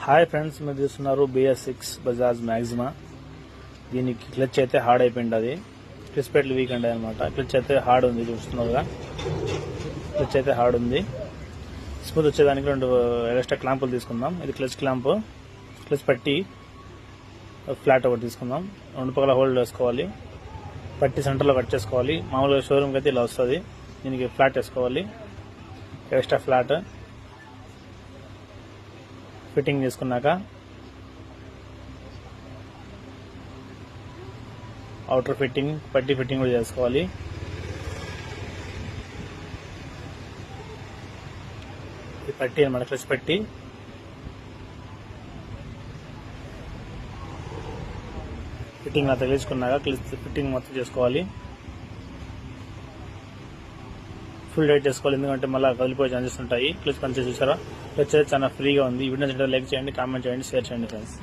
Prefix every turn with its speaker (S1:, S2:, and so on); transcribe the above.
S1: Hi friends, మీరు చూస్తున్నారు BS6 Bajaj Maxima. దీనికి క్లచ్ అయితే హార్డ్ అయిపోయింది. అది క్లచ్ పెట్లు వీక్ అండి అనమాట. క్లచ్ అయితే హార్డ్ ఉంది, చూస్తున్నారుగా. క్లచ్ అయితే హార్డ్ ఉంది. స్మూత్ వచ్చేదానికి 2 ఎక్స్ట్రా క్లాంపులు తీసుకుందాం. ఇది క్లచ్ క్లాంప్, క్లచ్ పట్టి ఫ్లాట్ ఒకటి తీసుకుందాం. 2 పక్కల హోల్డ్ వేసుకోవాలి. పట్టి సెంటర్లో కట్ చేసుకోవాలి. మామూలుగా షోరూమ్కి అయితే ఇలా వస్తుంది. దీనికి ఫ్లాట్ వేసుకోవాలి. ఎక్స్ట్రా ఫ్లాట్ ఫిట్టింగ్ చేసుకున్నాక అవుటర్ ఫిట్టింగ్, పట్టి ఫిట్టింగ్ కూడా చేసుకోవాలి. ఈ పట్టి అనమాట, క్లచ్ పట్టి. ఫిట్టింగ్ అంతా తగిలించుకున్నాక క్లచ్ ఫిట్టింగ్ మొత్తం చేసుకోవాలి. ఫుల్ టైట్ చేసుకోవాలి, ఎందుకంటే మళ్ళీ కదిలిపోయే ఛాన్సెస్ ఉంటాయి. క్లచ్ పని చూసారా, క్లచ్ అయితే చాలా ఫ్రీగా ఉంది. ఈ వీడియో లైక్ చేయండి, కామెంట్ చేయండి, షేర్ చేయండి ఫ్రెండ్స్.